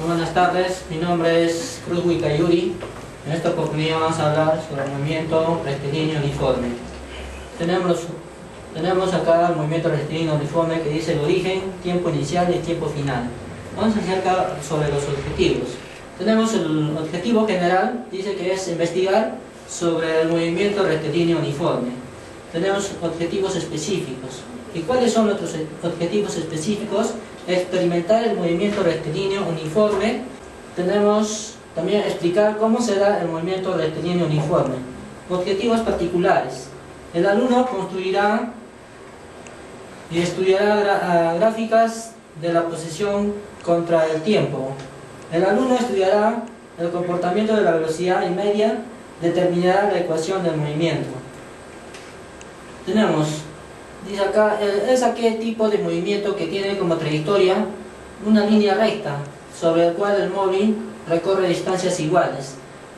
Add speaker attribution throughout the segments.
Speaker 1: Muy buenas tardes, mi nombre es Cruz Huicayuri. En esta oportunidad vamos a hablar sobre el movimiento rectilíneo uniforme. Tenemos acá el movimiento rectilíneo uniforme que dice el origen, tiempo inicial y tiempo final. Vamos a acercar sobre los objetivos. Tenemos el objetivo general, dice que es investigar sobre el movimiento rectilíneo uniforme. Tenemos objetivos específicos. ¿Y cuáles son nuestros objetivos específicos? Experimentar el movimiento rectilíneo uniforme. Tenemos también explicar cómo se da el movimiento rectilíneo uniforme. Objetivos particulares. El alumno construirá y estudiará gráficas de la posición contra el tiempo. El alumno estudiará el comportamiento de la velocidad y media, determinará la ecuación del movimiento. Tenemos, dice acá, es aquel tipo de movimiento que tiene como trayectoria una línea recta sobre el cual el móvil recorre distancias iguales.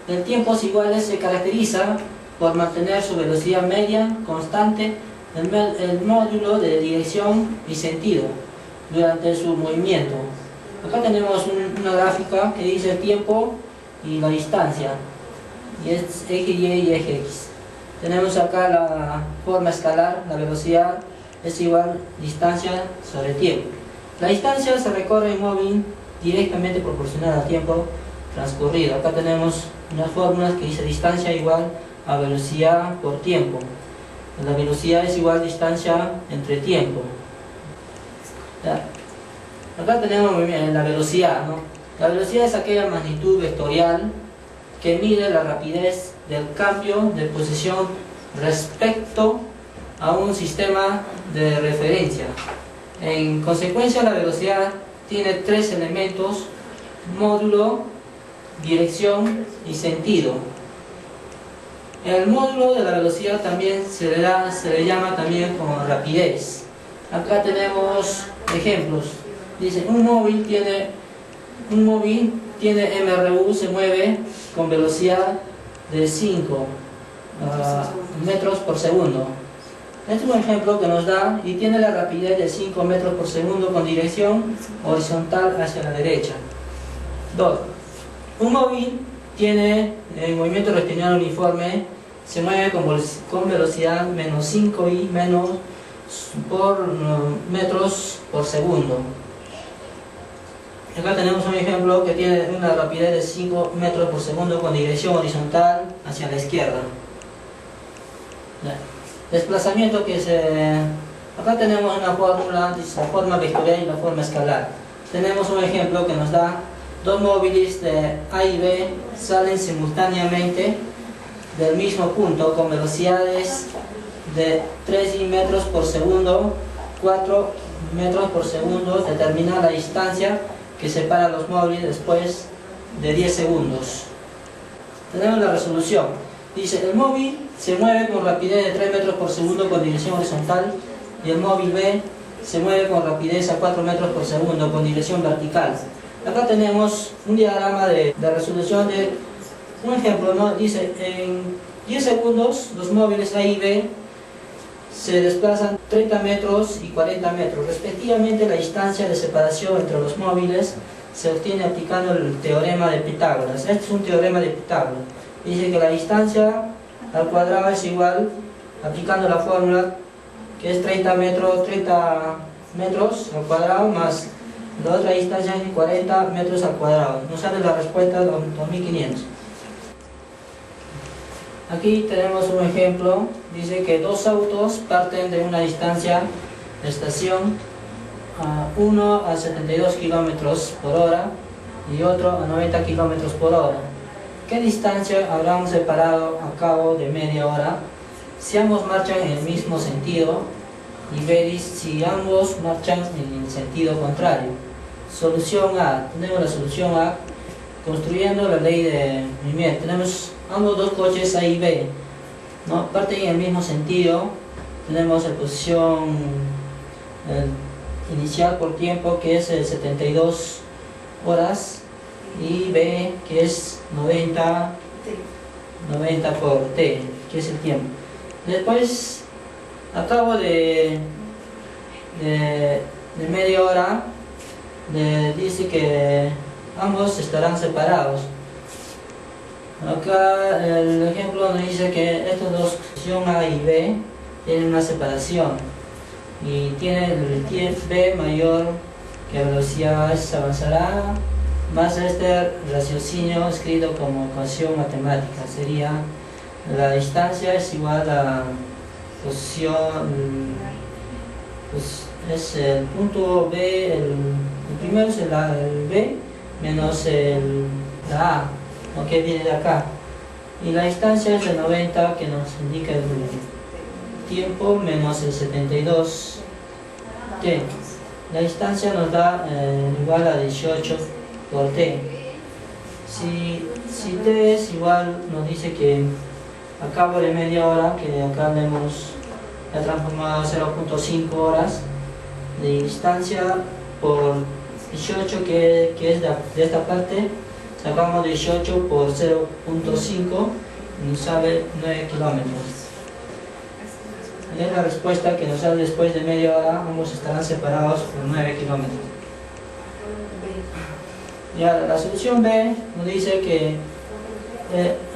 Speaker 1: El tiempos iguales se caracteriza por mantener su velocidad media constante, el módulo de dirección y sentido durante su movimiento. Acá tenemos una gráfica que dice el tiempo y la distancia, y es eje Y y eje X. Tenemos acá la forma escalar, la velocidad es igual distancia sobre tiempo. La distancia se recorre en móvil directamente proporcional al tiempo transcurrido. Acá tenemos unas fórmulas que dice distancia igual a velocidad por tiempo. La velocidad es igual distancia entre tiempo. Ya. Acá tenemos la velocidad, ¿no? La velocidad es aquella magnitud vectorial que mide la rapidez del cambio de posición respecto a un sistema de referencia. En consecuencia, la velocidad tiene tres elementos: módulo, dirección y sentido. El módulo de la velocidad también se le llama también como rapidez. Acá tenemos ejemplos. Dice, un móvil tiene MRU, se mueve con velocidad de 5 metros por segundo. Este es un ejemplo que nos da y tiene la rapidez de 5 metros por segundo con dirección horizontal hacia la derecha. 2. Un móvil tiene el movimiento rectilíneo uniforme, se mueve con velocidad menos 5 y menos por metros por segundo. Acá tenemos un ejemplo que tiene una rapidez de 5 metros por segundo con dirección horizontal hacia la izquierda. Desplazamiento acá tenemos una fórmula, la forma vectorial y la forma escalar. Tenemos un ejemplo que nos da dos móviles de A y B salen simultáneamente del mismo punto con velocidades de 3 metros por segundo, 4 metros por segundo. Determina la distancia que separa los móviles después de 10 segundos. Tenemos la resolución. Dice, el móvil se mueve con rapidez de 3 metros por segundo con dirección horizontal y el móvil B se mueve con rapidez a 4 metros por segundo con dirección vertical. Acá tenemos un diagrama de resolución de un ejemplo, ¿no? Dice, en 10 segundos los móviles A y B se desplazan 30 metros y 40 metros. Respectivamente, la distancia de separación entre los móviles se obtiene aplicando el teorema de Pitágoras. Este es un teorema de Pitágoras. Dice que la distancia al cuadrado es igual, aplicando la fórmula, que es 30 metros al cuadrado más la otra distancia es 40 metros al cuadrado. Nos sale la respuesta de 2500. Aquí tenemos un ejemplo. Dice que dos autos parten de una distancia de estación, uno a 72 km por hora y otro a 90 km por hora. ¿Qué distancia habrán separado a cabo de media hora si ambos marchan en el mismo sentido? Y veis si ambos marchan en el sentido contrario. Solución A. Tenemos la solución A construyendo la ley de movimiento. Tenemos ambos dos coches A y B, ¿no? Parten en el mismo sentido. Tenemos la posición inicial por tiempo, que es 72 horas, y B, que es 90 por T, que es el tiempo. Después, a cabo de media hora, dice que ambos estarán separados. Acá el ejemplo nos dice que estos dos, posición A y B, tienen una separación y tiene el tiempo B mayor que la velocidad A, se avanzará más este raciocinio escrito como ecuación matemática. Sería la distancia es igual a posición, pues es el punto B, el primero es el B menos la A, ¿no? Que viene de acá, y la distancia es de 90 que nos indica el tiempo menos el 72 t. La distancia nos da igual a 18 por t. Si t es igual, nos dice que a cabo de media hora, que acá le hemos transformado a 0.5 horas de distancia por 18 que es de esta parte, sacamos 18 por 0.5 y nos sale 9 kilómetros. Es la respuesta que nos sale después de media hora, ambos estarán separados por 9 kilómetros. Ya la solución B nos dice que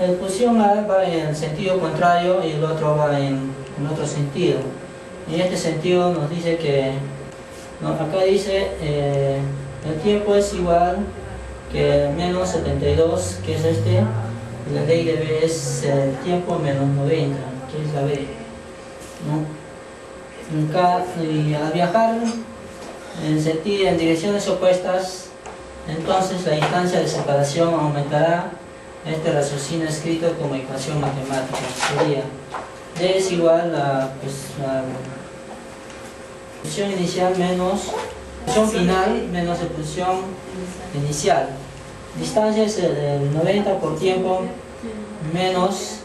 Speaker 1: la posición A va en el sentido contrario y el otro va en otro sentido. En este sentido nos dice que, acá dice el tiempo es igual que menos 72, que es este, y la ley de B es el tiempo menos 90, que es la B, ¿no? Acá, y al viajar en direcciones opuestas, entonces la distancia de separación aumentará. Este raciocinio escrito como ecuación matemática sería D es igual a la posición inicial menos posición final menos la posición inicial. Distancia es el 90 por tiempo menos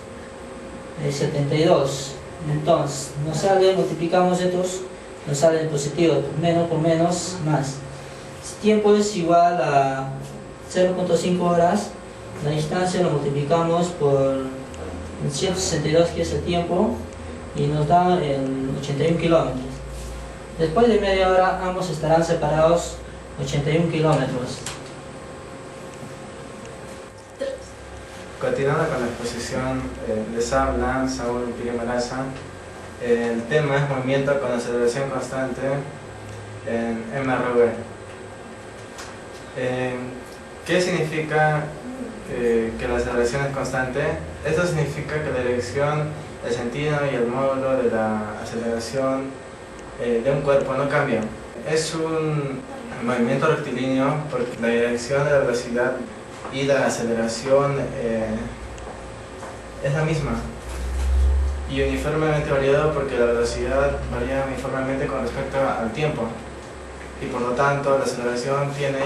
Speaker 1: el 72. Entonces nos sale, multiplicamos estos, nos sale el positivo, menos por menos más. Si tiempo es igual a 0.5 horas, la distancia lo multiplicamos por 162, que es el tiempo, y nos da el 81 kilómetros. Después de media hora ambos estarán separados 81 kilómetros.
Speaker 2: Continuando con la exposición, les habla Saúl Pique Maraza. El tema es movimiento con aceleración constante en MRV. ¿Qué significa que la aceleración es constante? Esto significa que la dirección, el sentido y el módulo de la aceleración de un cuerpo no cambian. Es un movimiento rectilíneo porque la dirección de la velocidad y la aceleración es la misma, y uniformemente variado porque la velocidad varía uniformemente con respecto al tiempo, y por lo tanto la aceleración tiene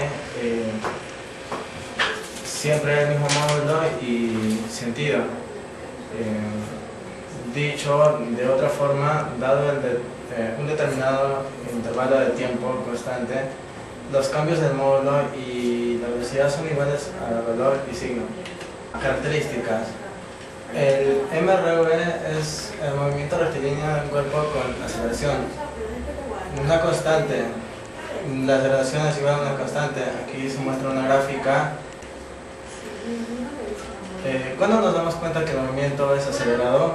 Speaker 2: siempre el mismo módulo y sentido. Dicho de otra forma, dado un determinado intervalo de tiempo constante, los cambios del módulo y la velocidad son iguales al valor y signo. Características. El MRV es el movimiento rectilíneo de un cuerpo con aceleración. Una constante. La aceleración es igual a una constante. Aquí se muestra una gráfica. ¿Cuándo nos damos cuenta que el movimiento es acelerado?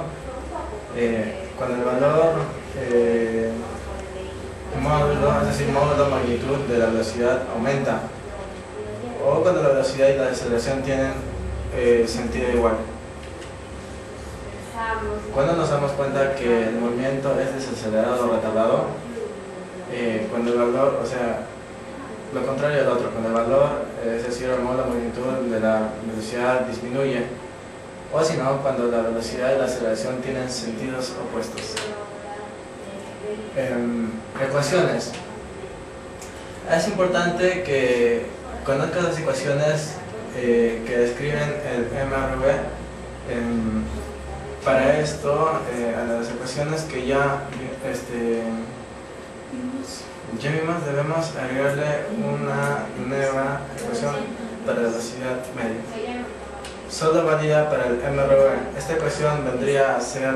Speaker 2: Cuando el valor módulo, es decir, módulo magnitud de la velocidad aumenta, o cuando la velocidad y la aceleración tienen sentido igual. ¿Cuándo nos damos cuenta que el movimiento es desacelerado o retardado? Cuando el valor, o sea, lo contrario del otro, cuando el valor, es decir, el módulo magnitud de la velocidad disminuye, o si no, cuando la velocidad y la aceleración tienen sentidos opuestos. Ecuaciones. Es importante que conozcas las ecuaciones que describen el MRV. Para esto, a las ecuaciones que ya vimos, debemos agregarle una nueva ecuación para la velocidad media. Solo válida para el MRV. Esta ecuación vendría a ser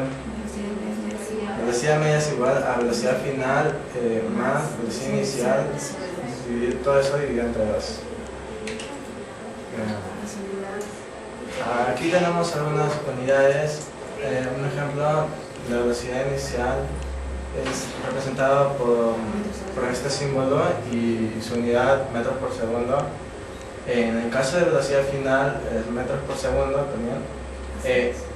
Speaker 2: velocidad media es igual a velocidad final más velocidad inicial, dividir todo eso dividido entre 2. Aquí tenemos algunas unidades. Un ejemplo, la velocidad inicial es representada por este símbolo y su unidad metros por segundo. En el caso de velocidad final, metros por segundo también.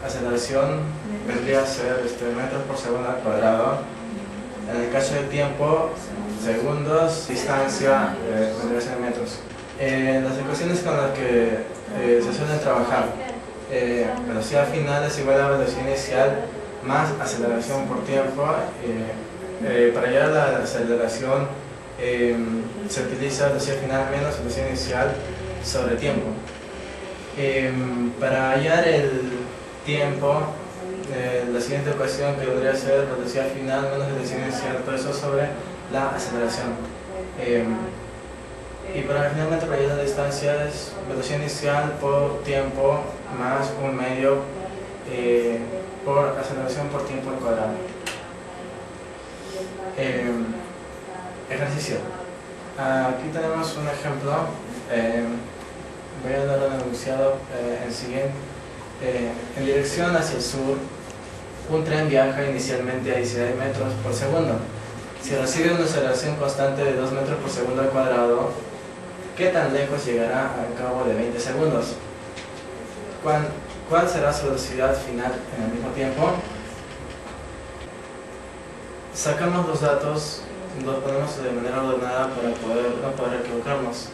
Speaker 2: Aceleración vendría a ser metros por segundo al cuadrado. En el caso de tiempo, segundos, distancia, vendría a ser metros. Las ecuaciones con las que se suelen trabajar, velocidad final es igual a velocidad inicial más aceleración por tiempo. Para llegar a la aceleración se utiliza velocidad final menos velocidad inicial sobre tiempo. Para hallar el tiempo, la siguiente ecuación que podría ser velocidad final menos velocidad inicial, todo eso sobre la aceleración. Y para finalmente para hallar la distancia es velocidad inicial por tiempo más un medio por aceleración por tiempo al cuadrado. Ejercicio. Aquí tenemos un ejemplo. Voy a dar un enunciado en siguiente. En dirección hacia el sur, un tren viaja inicialmente a 19 metros por segundo. Si recibe una aceleración constante de 2 metros por segundo al cuadrado, ¿qué tan lejos llegará al cabo de 20 segundos? ¿Cuál será su velocidad final en el mismo tiempo? Sacamos los datos, los ponemos de manera ordenada para no poder equivocarnos.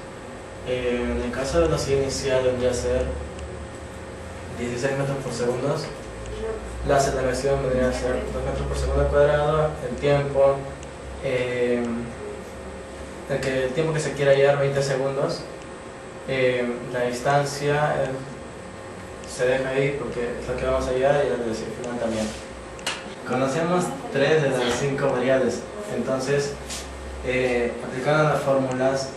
Speaker 2: En el caso de velocidad inicial vendría a ser 16 metros por segundo. La aceleración vendría a ser 2 metros por segundo al cuadrado. El tiempo, el tiempo que se quiera hallar, 20 segundos. La distancia se deja ahí porque es lo que vamos a hallar, y la velocidad final también. Conocemos 3 de las 5 variables, entonces aplicando las fórmulas,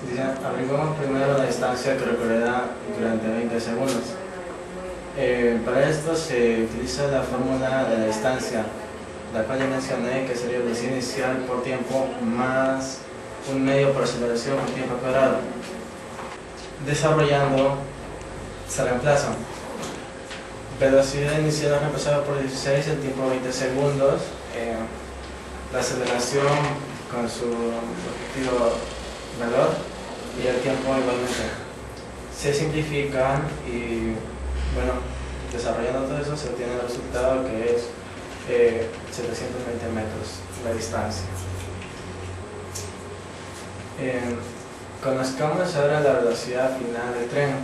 Speaker 2: averiguamos primero la distancia que recorrerá durante 20 segundos. Para esto se utiliza la fórmula de la distancia, la cual ya mencioné, que sería velocidad inicial por tiempo más un medio por aceleración por tiempo al cuadrado. Desarrollando, se reemplazan. Velocidad inicial reemplazada por 16, el tiempo 20 segundos, la aceleración con su respectivo valor y el tiempo igualmente. Se simplifican y, bueno, desarrollando todo eso se obtiene el resultado, que es 720 metros la distancia. Conozcamos ahora la velocidad final del tren,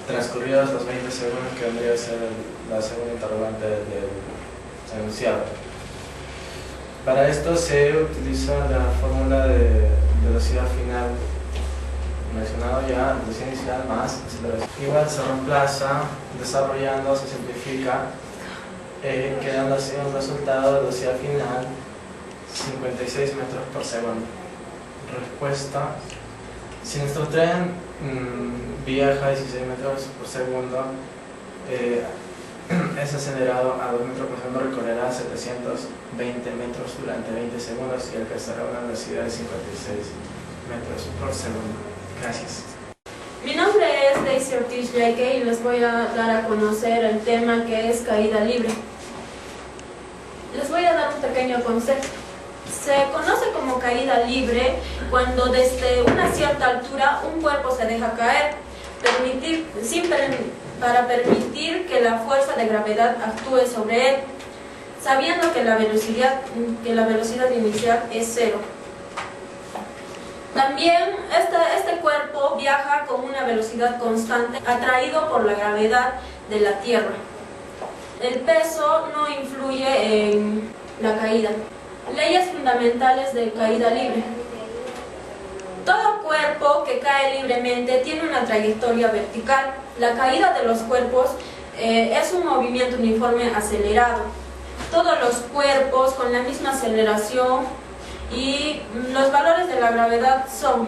Speaker 2: transcurridos los 20 segundos, que vendría a ser la segunda interrogante del enunciado. Para esto se utiliza la fórmula de velocidad final, mencionado ya, velocidad inicial más aceleración. Igual se reemplaza, desarrollando, se simplifica, quedando así un resultado de velocidad final 56 metros por segundo. Respuesta: si nuestro tren viaja a 16 metros por segundo, es acelerado a 2 metros por segundo, recorrerá 720 metros durante 20 segundos y alcanzará una velocidad de 56 metros por segundo. Gracias.
Speaker 3: Mi nombre es Daisy Ortiz Yaque y les voy a dar a conocer el tema que es caída libre. Les voy a dar un pequeño concepto. Se conoce como caída libre cuando desde una cierta altura un cuerpo se deja caer, para permitir que la fuerza de gravedad actúe sobre él, sabiendo que la velocidad inicial es 0. También este cuerpo viaja con una velocidad constante, atraído por la gravedad de la Tierra. El peso no influye en la caída. Leyes fundamentales de caída libre. Todo cuerpo que cae libremente tiene una trayectoria vertical. La caída de los cuerpos es un movimiento uniforme acelerado. Todos los cuerpos con la misma aceleración, y los valores de la gravedad son: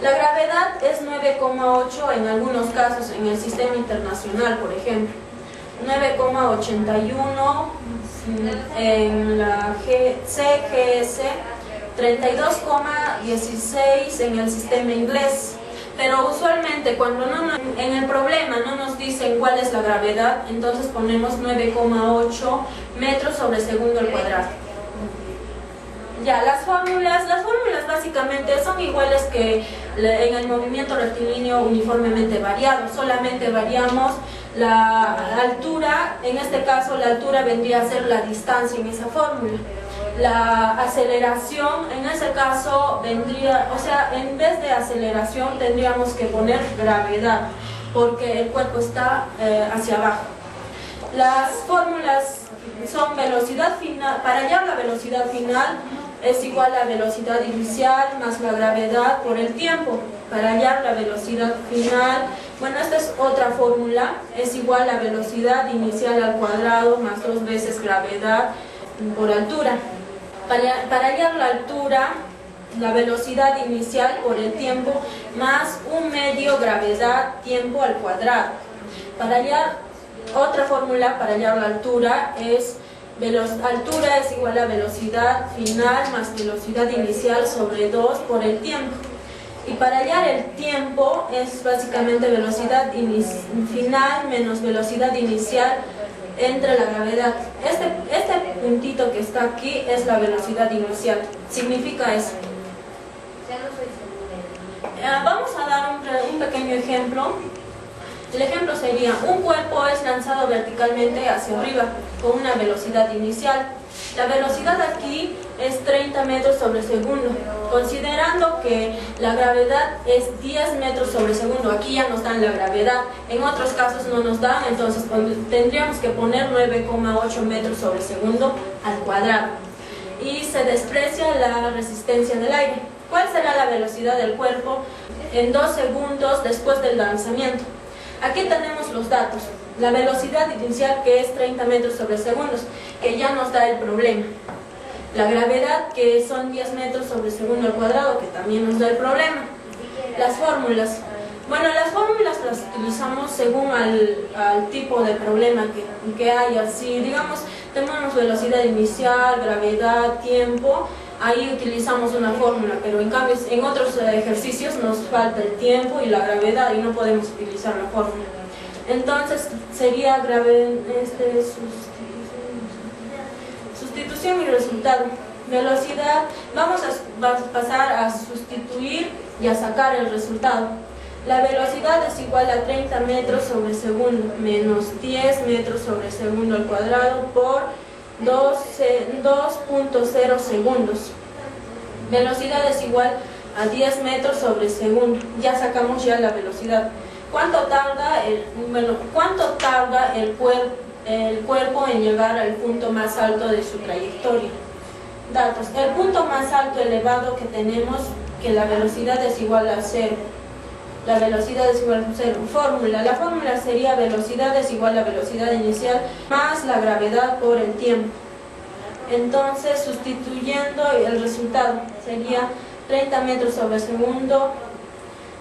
Speaker 3: la gravedad es 9,8 en algunos casos, en el sistema internacional, por ejemplo, 9,81 en la CGS, 32,16 en el sistema inglés, Pero usualmente cuando en el problema no nos dicen cuál es la gravedad, entonces ponemos 9,8 metros sobre segundo al cuadrado. Ya, las fórmulas básicamente son iguales que en el movimiento rectilíneo uniformemente variado, solamente variamos la altura, en este caso la altura vendría a ser la distancia en esa fórmula. La aceleración, en ese caso vendría, o sea, en vez de aceleración tendríamos que poner gravedad, porque el cuerpo está hacia abajo. Las fórmulas son velocidad final, para hallar la velocidad final es igual a velocidad inicial más la gravedad por el tiempo. Para hallar la velocidad final, bueno, esta es otra fórmula, es igual a velocidad inicial al cuadrado más 2 veces gravedad por altura. Para hallar la altura, la velocidad inicial por el tiempo más 1/2 gravedad tiempo al cuadrado. Para hallar otra fórmula, para hallar la altura, es altura es igual a velocidad final más velocidad inicial sobre 2 por el tiempo. Y para hallar el tiempo es básicamente velocidad final menos velocidad inicial entre la gravedad. Este puntito que está aquí es la velocidad inicial. Significa eso. Vamos a dar un pequeño ejemplo. El ejemplo sería, un cuerpo es lanzado verticalmente hacia arriba con una velocidad inicial. La velocidad aquí es 30 metros sobre segundo, considerando que la gravedad es 10 metros sobre segundo. Aquí ya nos dan la gravedad, en otros casos no nos dan, entonces tendríamos que poner 9,8 metros sobre segundo al cuadrado. Y se desprecia la resistencia del aire. ¿Cuál será la velocidad del cuerpo en 2 segundos después del lanzamiento? Aquí tenemos los datos. La velocidad inicial, que es 30 metros sobre segundos, que ya nos da el problema. La gravedad, que son 10 metros sobre segundo al cuadrado, que también nos da el problema. Las fórmulas. Bueno, las fórmulas las utilizamos según al tipo de problema que haya. Si, digamos, tenemos velocidad inicial, gravedad, tiempo, ahí utilizamos una fórmula, pero en cambio en otros ejercicios nos falta el tiempo y la gravedad y no podemos utilizar la fórmula. Entonces sería sustitución y resultado. Velocidad, vamos a pasar a sustituir y a sacar el resultado. La velocidad es igual a 30 metros sobre segundo menos 10 metros sobre segundo al cuadrado por 2.0 segundos. Velocidad es igual a 10 metros sobre segundo. Ya sacamos ya la velocidad. ¿Cuánto tarda el cuerpo en llegar al punto más alto de su trayectoria? Datos. El punto más alto elevado que tenemos, que la velocidad es igual a 0. La velocidad es igual a 0. Fórmula. La fórmula sería velocidad es igual a velocidad inicial más la gravedad por el tiempo. Entonces, sustituyendo el resultado, sería 30 metros sobre segundo,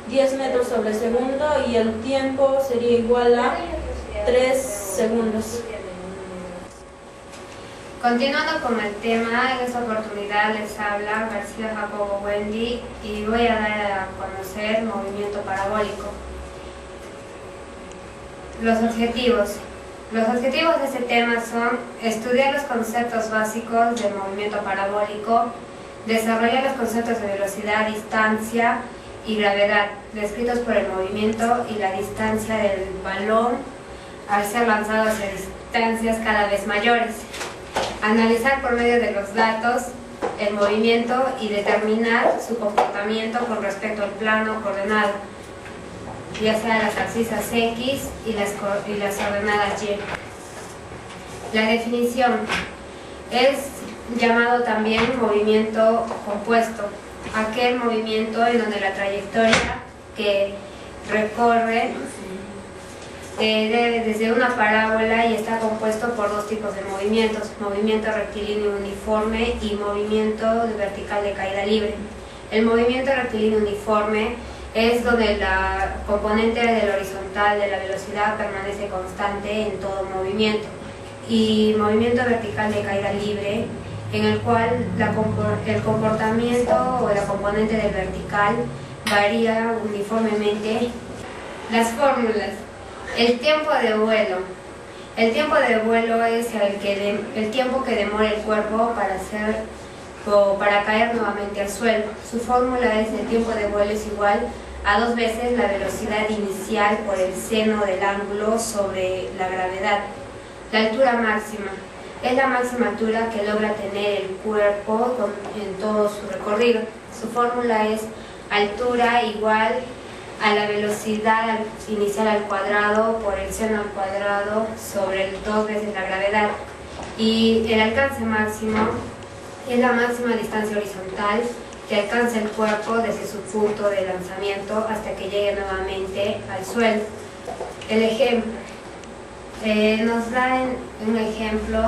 Speaker 3: 10 metros sobre segundo y el tiempo sería igual a 3 segundos.
Speaker 4: Continuando con el tema, en esta oportunidad les habla García Jacobo Wendy y voy a dar a conocer movimiento parabólico. Los objetivos. Los objetivos de este tema son estudiar los conceptos básicos del movimiento parabólico, desarrollar los conceptos de velocidad, distancia y gravedad, descritos por el movimiento y la distancia del balón al ser lanzado hacia distancias cada vez mayores. Analizar por medio de los datos el movimiento y determinar su comportamiento con respecto al plano coordenado, ya sea las abscisas X y las coordenadas Y. La definición es llamado también movimiento compuesto, aquel movimiento en donde la trayectoria que recorre desde una parábola y está compuesto por dos tipos de movimientos: movimiento rectilíneo uniforme y movimiento vertical de caída libre. El movimiento rectilíneo uniforme es donde la componente del horizontal de la velocidad permanece constante en todo movimiento, y movimiento vertical de caída libre, en el cual el comportamiento o la componente del vertical varía uniformemente. Las fórmulas. El tiempo de vuelo. El tiempo de vuelo es el tiempo que demora el cuerpo para caer nuevamente al suelo. Su fórmula es: el tiempo de vuelo es igual a 2 veces la velocidad inicial por el seno del ángulo sobre la gravedad. La altura máxima es la máxima altura que logra tener el cuerpo en todo su recorrido. Su fórmula es altura igual a la velocidad inicial al cuadrado por el seno al cuadrado sobre 2 veces la gravedad. Y el alcance máximo es la máxima distancia horizontal que alcanza el cuerpo desde su punto de lanzamiento hasta que llegue nuevamente al suelo. El ejemplo nos da un ejemplo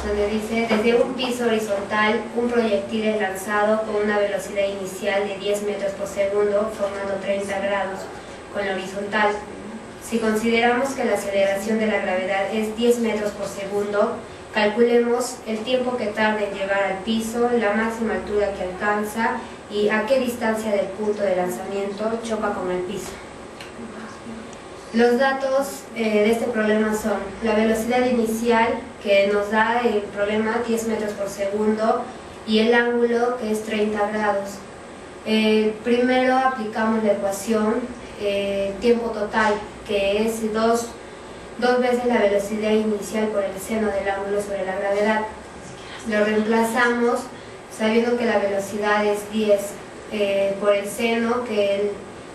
Speaker 4: donde dice: desde un piso horizontal un proyectil es lanzado con una velocidad inicial de 10 metros por segundo formando 30 grados con la horizontal. Si consideramos que la aceleración de la gravedad es 10 metros por segundo, calculemos el tiempo que tarda en llegar al piso, la máxima altura que alcanza y a qué distancia del punto de lanzamiento choca con el piso. Los datos de este problema son la velocidad inicial, que nos da el problema 10 metros por segundo, y el ángulo, que es 30 grados. Primero aplicamos la ecuación tiempo total, que es 2 veces la velocidad inicial por el seno del ángulo sobre la gravedad. Lo reemplazamos sabiendo que la velocidad es 10 por el seno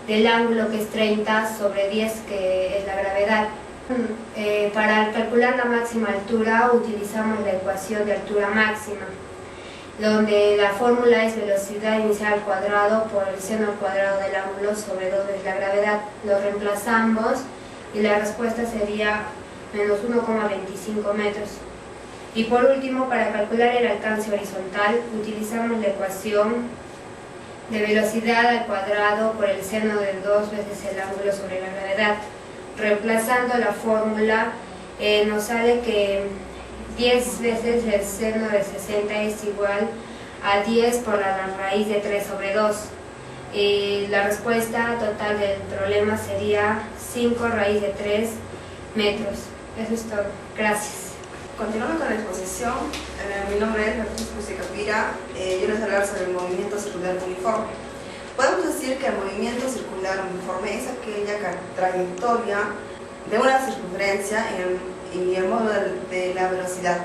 Speaker 4: del ángulo, que es 30 sobre 10, que es la gravedad. Para calcular la máxima altura utilizamos la ecuación de altura máxima, donde la fórmula es velocidad inicial al cuadrado por el seno al cuadrado del ángulo sobre 2 veces la gravedad. Lo reemplazamos y la respuesta sería menos 1,25 metros. Y por último, para calcular el alcance horizontal utilizamos la ecuación de velocidad al cuadrado por el seno de 2 veces el ángulo sobre la gravedad. Reemplazando la fórmula nos sale que 10 veces el seno de 60 es igual a 10 por la raíz de 3 sobre 2. Y la respuesta total del problema sería 5 raíz de 3 metros. Eso es todo. Gracias.
Speaker 5: Continuando con la exposición, mi nombre es Francisco Capira. Yo les voy a hablar sobre el movimiento circular uniforme. Podemos decir que el movimiento circular uniforme es aquella trayectoria de una circunferencia y el modo de la velocidad.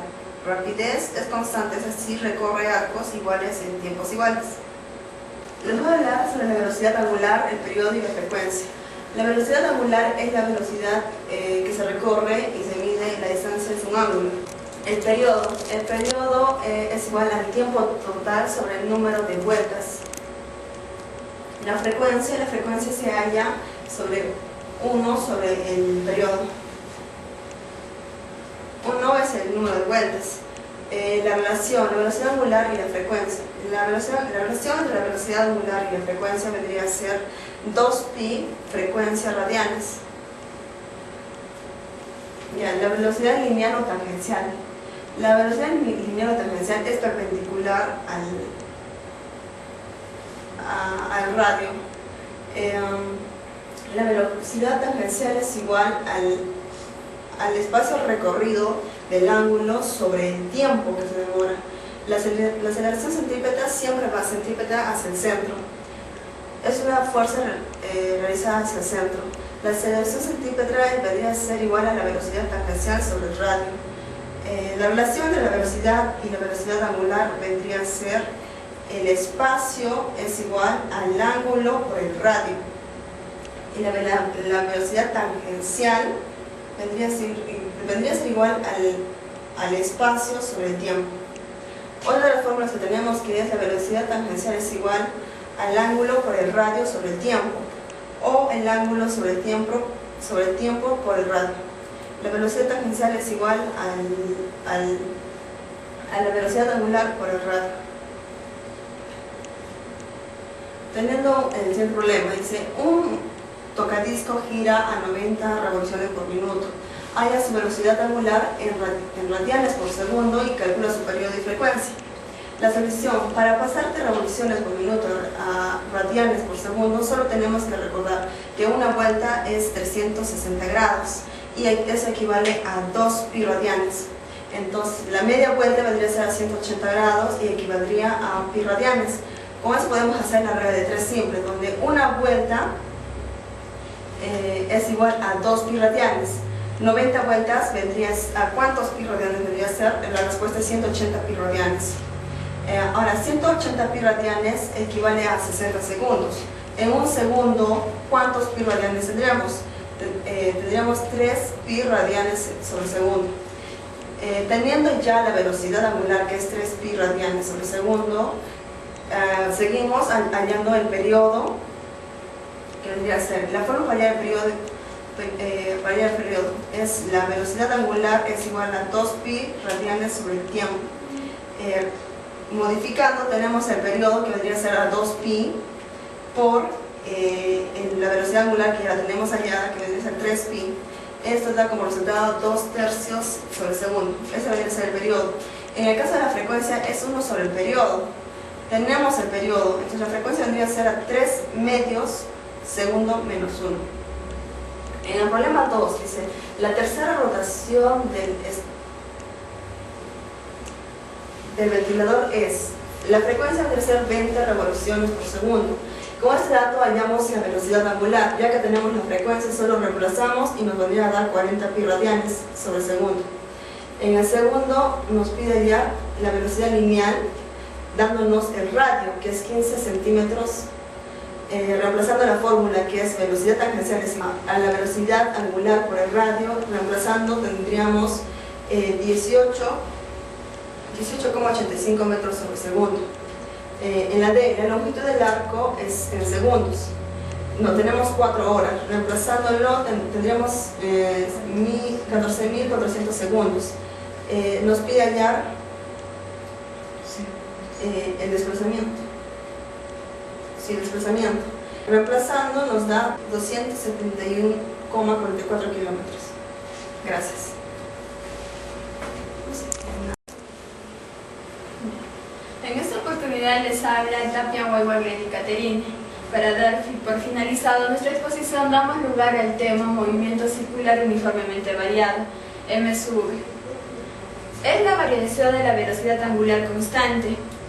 Speaker 5: Rapidez es constante, es decir, recorre arcos iguales en tiempos iguales. Les voy a hablar sobre la velocidad angular, el periodo y la frecuencia. La velocidad angular es la velocidad que se recorre y se mide la distancia en un ángulo. El periodo es igual al tiempo total sobre el número de vueltas. La frecuencia se halla sobre 1 sobre el periodo. 1 es el número de vueltas. La velocidad angular y la frecuencia. La relación entre la velocidad angular y la frecuencia vendría a ser 2pi frecuencias radianes. La velocidad lineal o tangencial. La velocidad lineal o tangencial es perpendicular al radio. La velocidad tangencial es igual al espacio recorrido del ángulo sobre el tiempo que se demora. La aceleración centrípeta siempre va centrípeta hacia el centro. Es una fuerza realizada hacia el centro. La aceleración centrípeta vendría a ser igual a la velocidad tangencial sobre el radio. La relación de la velocidad y la velocidad angular vendría a ser el espacio es igual al ángulo por el radio. Y la velocidad tangencial vendría a ser igual al espacio sobre el tiempo. Otra de las fórmulas que tenemos, que es la velocidad tangencial es igual al ángulo por el radio sobre el tiempo, o el ángulo sobre el tiempo por el radio. La velocidad tangencial es igual a la velocidad angular por el radio. Teniendo el siguiente problema, dice: un tocadisco gira a 90 revoluciones por minuto. Halla su velocidad angular en radianes por segundo y calcula su periodo y frecuencia. La solución, para pasar de revoluciones por minuto a radianes por segundo, solo tenemos que recordar que una vuelta es 360 grados y eso equivale a 2 pi radianes. Entonces, la media vuelta vendría a ser a 180 grados y equivaldría a pi radianes. Con eso podemos hacer la regla de 3 simple, donde una vuelta es igual a 2 pi radianes. 90 vueltas vendría a ¿cuántos pi radianes vendría a ser? La respuesta es 180 pi radianes. Ahora, 180 pi radianes equivale a 60 segundos. En un segundo, ¿cuántos pi radianes tendríamos? Tendríamos 3 pi radianes sobre segundo. Teniendo ya la velocidad angular, que es 3 pi radianes sobre segundo, seguimos hallando el periodo, que vendría a ser, la forma para hallar el periodo, es la velocidad angular es igual a 2 pi radianes sobre el tiempo. Modificando, tenemos el periodo que vendría a ser a 2 pi por la velocidad angular que ya la tenemos hallada, que vendría a ser 3 pi. Esto da como resultado 2/3 sobre segundo. Ese vendría a ser el periodo. En el caso de la frecuencia es 1 sobre el periodo. Tenemos el periodo, entonces la frecuencia vendría a ser a 3 medios segundo menos 1. En el problema 2 dice, la tercera rotación del ventilador es, la frecuencia debe ser 20 revoluciones por segundo. Con este dato hallamos la velocidad angular, ya que tenemos la frecuencia solo reemplazamos y nos vendría a dar 40 pi radianes sobre segundo. En el segundo nos pide hallar la velocidad lineal, dándonos el radio, que es 15 centímetros, reemplazando la fórmula que es velocidad tangencial es a la velocidad angular por el radio, reemplazando tendríamos 18,85 metros sobre segundo. En la D, la longitud del arco es en segundos. No, tenemos 4 horas. Reemplazándolo tendríamos 14.400 segundos. Nos pide hallar el desplazamiento. Sí, el desplazamiento. Reemplazando nos da 271,44 kilómetros. Gracias.
Speaker 6: En esta oportunidad les habla Tapia Guayguarlen y Caterine. Para dar por finalizado nuestra exposición, damos lugar al tema movimiento circular uniformemente variado, M sub V. Es la variación de la velocidad angular constante.